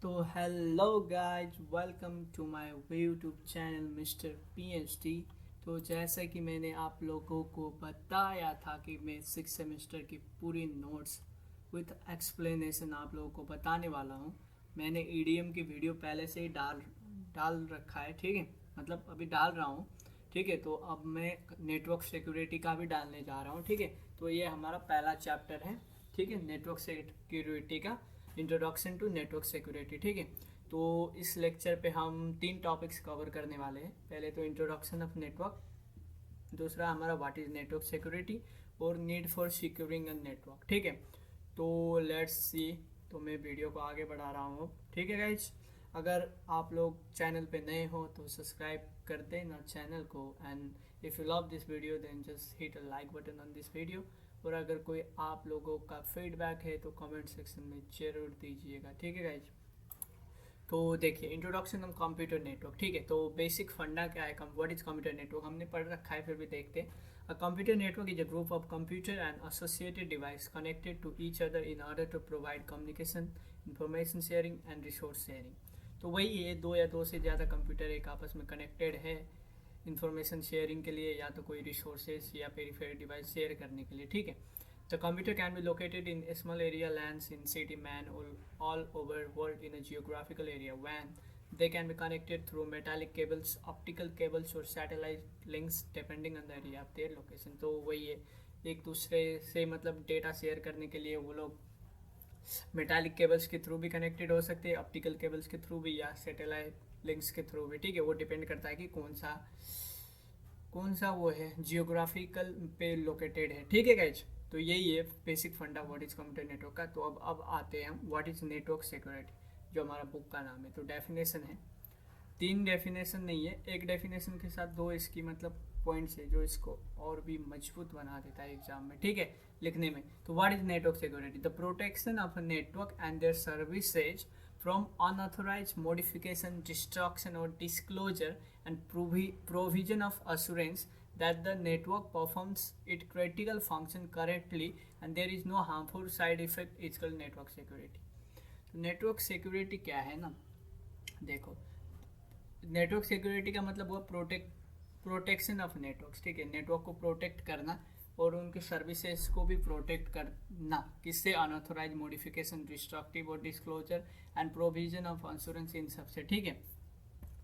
तो hello guys, welcome to my YouTube channel mister PhD. तो जैसा कि मैंने आप लोगों को बताया था कि मैं 6 सेमेस्टर की पूरी नोट्स विथ एक्सप्लेनेशन आप लोगों को बताने वाला हूँ। मैंने ईडीएम की वीडियो पहले से ही डाल डाल रखा है, ठीक है। मतलब अभी डाल रहा हूँ, ठीक है। तो अब मैं नेटवर्क सिक्योरिटी का भी डालने जा रहा हूँ, ठीक है। तो ये हमारा पहला चैप्टर है, ठीक है, नेटवर्क सिक्योरिटी का, इंट्रोडक्शन टू नेटवर्क सिक्योरिटी, ठीक है। तो इस लेक्चर पे हम 3 टॉपिक्स कवर करने वाले हैं। पहले तो इंट्रोडक्शन ऑफ नेटवर्क, दूसरा हमारा व्हाट इज़ नेटवर्क सिक्योरिटी, और need for securing a network, ठीक है। तो लेट्स सी। तो मैं वीडियो को आगे बढ़ा रहा हूँ, ठीक है गाइज। अगर आप लोग चैनल पे नए हो तो सब्सक्राइब कर देना चैनल को, and if you love this video then just hit a like button on this video. और अगर कोई आप लोगों का फीडबैक है तो कमेंट सेक्शन में ज़रूर दीजिएगा, ठीक है गाइज। तो देखिए, इंट्रोडक्शन ऑफ कंप्यूटर नेटवर्क, ठीक है। तो बेसिक फंडा क्या है, व्हाट इज कंप्यूटर नेटवर्क हमने पढ़ रखा है, फिर भी देखते हैं। A computer network is a group of computer and associated device connected to each other in order to provide communication, information sharing and resource sharing. तो वही है, दो या दो से ज़्यादा कंप्यूटर एक आपस में कनेक्टेड है इंफॉर्मेशन शेयरिंग के लिए, या तो कोई रिसोर्सेज या पेरिफेरल डिवाइस शेयर करने के लिए, ठीक है। The computer can be located in a small area lands in city man all over world in a geographical area when they can be connected through metallic cables, optical cables or satellite links depending on the area of their location। तो वही है, एक दूसरे से मतलब data share करने के लिए वो लोग मेटालिक केबल्स के थ्रू भी कनेक्टेड हो सकते हैं, ऑप्टिकल केबल्स के थ्रू भी, या सैटेलाइट लिंक्स के थ्रू भी, ठीक है। वो डिपेंड करता है कि कौन सा वो है, जियोग्राफिकल पे लोकेटेड है, ठीक है गाइज। तो यही है बेसिक फंडा व्हाट इज कंप्यूटर नेटवर्क का। तो अब आते हैं हम व्हाट इज नेटवर्क सिक्योरिटी, जो हमारा बुक का नाम है। तो डेफिनेशन है, 3 डेफिनेशन नहीं है, एक डेफिनेशन के साथ दो इसकी मतलब पॉइंट्स है जो इसको और भी मजबूत बना देता है एग्जाम में, ठीक है, लिखने में। तो what is network security, the protection of a network and their services from unauthorized modification, destruction or disclosure, and provision of assurance that the network performs its critical function correctly and there is no harmful side effect is called network security। तो network security क्या है ना, देखो, network security का मतलब हुआ protection of networks, ठीक है। नेटवर्क को प्रोटेक्ट करना और उनके सर्विसेज को भी प्रोटेक्ट करना, किससे, अनऑथोराइज मॉडिफिकेशन, डिस्ट्रक्टिव और disclosure and provision of insurance, इन सबसे, ठीक है।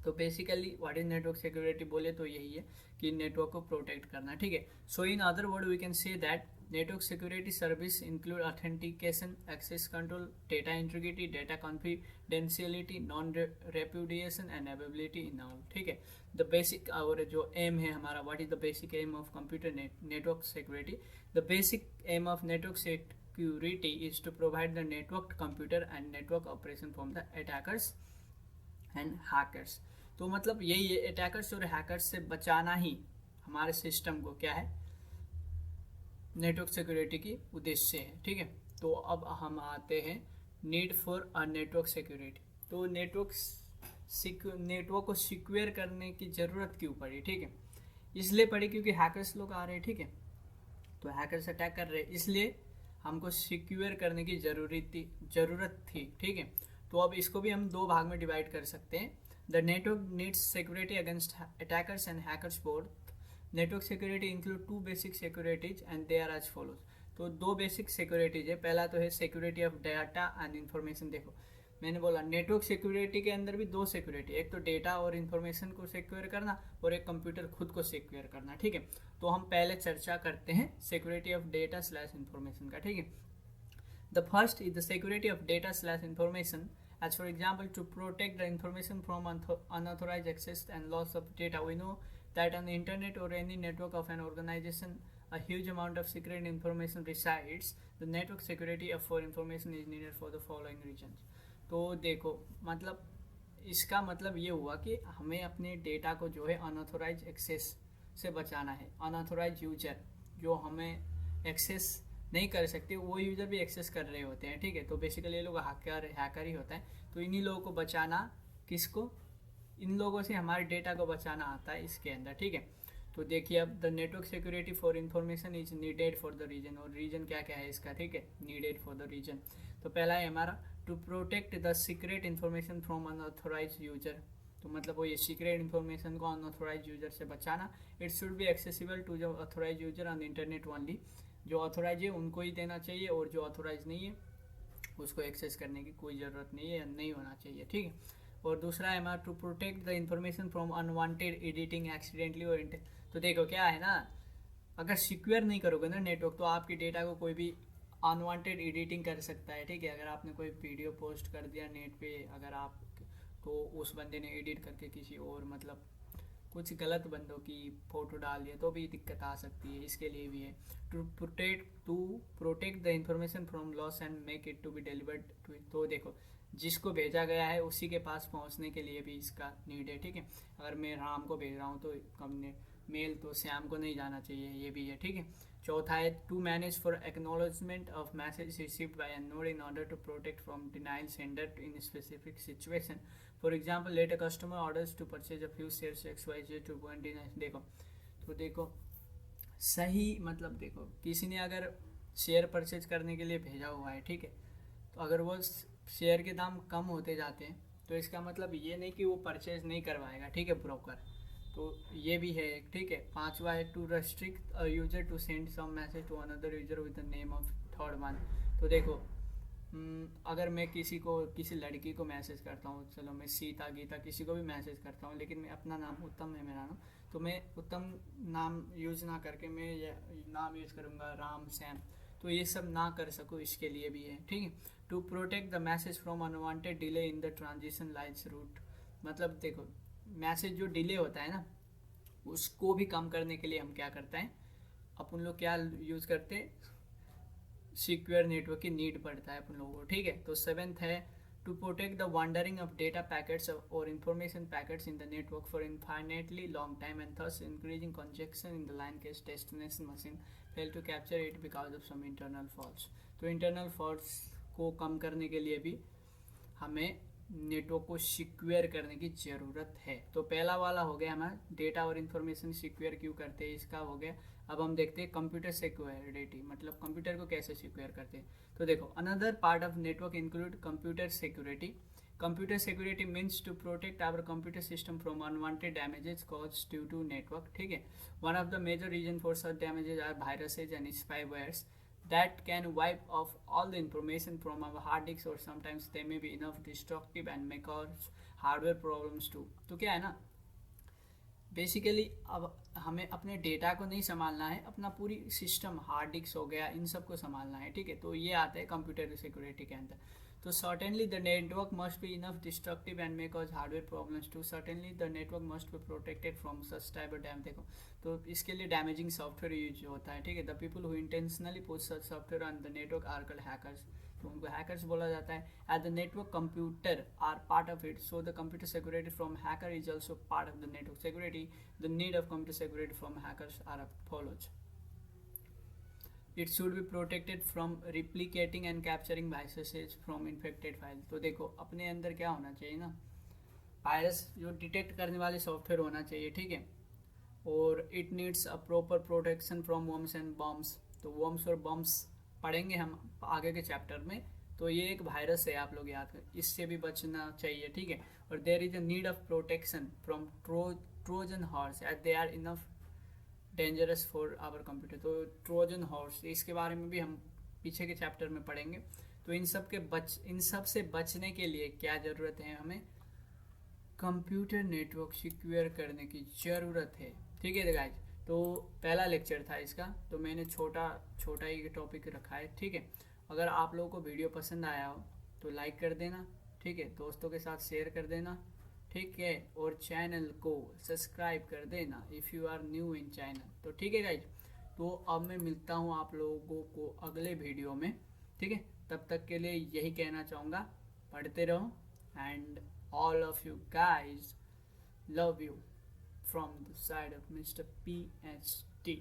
तो basically what is network security बोले तो यही है कि नेटवर्क को प्रोटेक्ट करना, ठीक है। So in other word we can say that network security service include authentication, access control, data integrity, data confidentiality, non repudiation and availability in all, ठीक है। द बेसिक, और जो एम है हमारा, what is the basic aim of computer network security, the basic aim of network security is to provide the network computer and network operation from the attackers and hackers. तो मतलब यही है, attackers और hackers से बचाना ही हमारे system को क्या है, नेटवर्क सिक्योरिटी की उद्देश्य है, ठीक है। तो अब हम आते हैं need for a network security. तो नेटवर्क को सिक्योर करने की ज़रूरत क्यों पड़ी, ठीक है। इसलिए पड़ी क्योंकि हैकर्स लोग आ रहे हैं, ठीक है। तो हैकर्स अटैक कर रहे हैं, इसलिए हमको सिक्योर करने की ज़रूरत थी, ठीक है। तो अब इसको भी हम 2 भाग में डिवाइड कर सकते हैं। The network needs security against attackers and hackers both. Network security include 2 basic securities and they are as follows. तो 2 बेसिक सिक्योरिटीज है, पहला तो है security of data and information. देखो, मैंने बोला नेटवर्क सिक्योरिटी के अंदर भी 2 सिक्योरिटी, एक तो डेटा और इन्फॉर्मेशन को सिक्योर करना, और एक कंप्यूटर खुद को सिक्योर करना, ठीक है। तो हम पहले चर्चा करते हैं security of data slash information का, ठीक है। The first is the security of data slash information, as for example to protect the information from unauthorized access and loss of data. We know that on the internet or any network of an organization a huge amount of secret information resides. The network security for information is needed for the following reasons। तो देखो, मतलब इसका मतलब ये हुआ कि हमें अपने डेटा को जो है अनऑथोराइज एक्सेस से बचाना है। अनऑथोराइज यूजर जो हमें एक्सेस नहीं कर सकते, वो यूज़र भी एक्सेस कर रहे होते हैं, ठीक है। तो बेसिकली ये लोग हैकर ही होता है। तो इन्हीं लोगों को बचाना, किसको, इन लोगों से हमारे डेटा को बचाना आता है इसके अंदर, ठीक है। तो देखिए, अब the network security for information is needed for the reason, और रीजन क्या क्या है इसका, ठीक है, नीडेड फॉर द रीजन। तो पहला है हमारा to protect the secret information from unauthorised user, तो मतलब वो ये सीक्रेट इन्फॉर्मेशन को अनऑथोराइज यूजर से बचाना। It should be accessible to जो authorised user on internet only, जो ऑथोराइज है उनको ही देना चाहिए और जो ऑथोराइज नहीं है उसको एक्सेस करने की कोई ज़रूरत नहीं है या नहीं होना चाहिए, ठीक है। और दूसरा है हमारा to protect the information from unwanted editing accidentally और तो देखो क्या है ना, अगर सिक्योर नहीं करोगे ना नेटवर्क, तो आपकी डेटा को कोई भी अनवांटेड एडिटिंग कर सकता है, ठीक है। अगर आपने कोई वीडियो पोस्ट कर दिया नेट पे, अगर आप तो उस बंदे ने एडिट करके किसी और मतलब कुछ गलत बंदों की फ़ोटो डाल दिया तो भी दिक्कत आ सकती है, इसके लिए भी है। To protect the information from loss and make it to be delivered to, तो देखो जिसको भेजा गया है उसी के पास पहुंचने के लिए भी इसका नीड है, ठीक है। अगर मैं राम को भेज रहा हूँ तो हमने मेल तो श्याम को नहीं जाना चाहिए, ये भी है, ठीक है। चौथा है to manage for acknowledgement of message received by a node in order to protect from denial sender in specific situation. For example let a customer orders to purchase a few shares XYZ to 29, देखो तो देखो सही मतलब देखो किसी ने अगर share purchase करने के लिए भेजा हुआ है, ठीक है, तो अगर वो शेयर के दाम कम होते जाते हैं तो इसका मतलब ये नहीं कि वो परचेज नहीं करवाएगा, ठीक है, ब्रोकर। तो ये भी है, ठीक है। पांचवा है to restrict user to send some message to another user with the name of third one. तो देखो अगर मैं किसी लड़की को मैसेज करता हूँ, चलो मैं सीता गीता किसी को भी मैसेज करता हूँ, लेकिन मैं अपना नाम उत्तम है मेरा नाम, तो मैं उत्तम नाम यूज़ ना करके मैं ये नाम यूज़ करूँगा राम सैम, तो ये सब ना कर सकूँ इसके लिए भी है, ठीक है। To protect the message from unwanted delay in the transition lines route, मतलब देखो मैसेज जो डिले होता है ना उसको भी कम करने के लिए हम क्या करते हैं, अपन लोग क्या यूज़ करते हैं, सिक्योर नेटवर्क की नीड पड़ता है अपन लोगों को, ठीक है। तो सेवेंथ है to protect the wandering of data packets और information packets in the network for infinitely long time and thus increasing congestion in the line case destination machine fail to capture it because of some internal faults. तो internal faults को कम करने के लिए भी हमें network को secure करने की ज़रूरत है। तो पहला वाला हो गया हमारा डेटा और इन्फॉर्मेशन सिक्योर क्यों करते हैं, इसका हो गया। अब हम देखते हैं कंप्यूटर सिक्योरिटी, मतलब कंप्यूटर को कैसे सिक्योर करते हैं। तो देखो another part of network include computer security. Computer security means to protect our computer system from unwanted damages caused due to network, ठीक है। One of the major reason for such damages are viruses and spywares that can wipe off all the information from our hard disks, or sometimes they may be enough destructive and may cause hardware problems too। तो क्या है ना, basically अब हमें अपने data को नहीं संभालना है, अपना पूरी सिस्टम हार्ड डिस्क हो गया इन सब को संभालना है, ठीक है। तो ये आता है कंप्यूटर सिक्योरिटी के अंदर। तो certainly the network must be enough destructive and may cause hardware problems too, certainly the network must be protected from such type of dam. देखो तो इसके लिए डैमेजिंग सॉफ्टवेयर यूज होता है, ठीक है। The people who intentionally put such software on the network are called hackers, तो उनको हैकर्स बोला जाता है। At the network computer are part of it, so the computer security from hacker is also part of the network security. The need of computer security from hackers are follows. It should be protected from replicating and capturing viruses from infected file. तो देखो अपने अंदर क्या होना चाहिए ना, virus जो detect करने वाले सॉफ्टवेयर होना चाहिए, ठीक है। और it needs a proper protection from worms and bombs. तो वर्म्स और बॉम्ब्स पढ़ेंगे हम आगे के चैप्टर में। तो ये एक वायरस है, आप लोग याद करें, इससे भी बचना चाहिए, ठीक है। और there is a need of protection from Trojan horse at they are enough dangerous for our computer. तो ट्रोजन हॉर्स इसके बारे में भी हम पीछे के चैप्टर में पढ़ेंगे। तो इन सब से बचने के लिए क्या ज़रूरत है, हमें कंप्यूटर नेटवर्क सिक्योर करने की ज़रूरत है, ठीक है गाइज। तो पहला लेक्चर था इसका, तो मैंने छोटा ही टॉपिक रखा है, ठीक है। अगर आप लोगों को वीडियो पसंद आया हो तो लाइक कर देना, ठीक है, दोस्तों के साथ शेयर कर देना, ठीक है, और चैनल को सब्सक्राइब कर देना if you are new in channel. तो ठीक है गाइज, तो अब मैं मिलता हूँ आप लोगों को अगले वीडियो में, ठीक है। तब तक के लिए यही कहना चाहूँगा, पढ़ते रहो and all of you guys, love you from the side of Mr. PhD.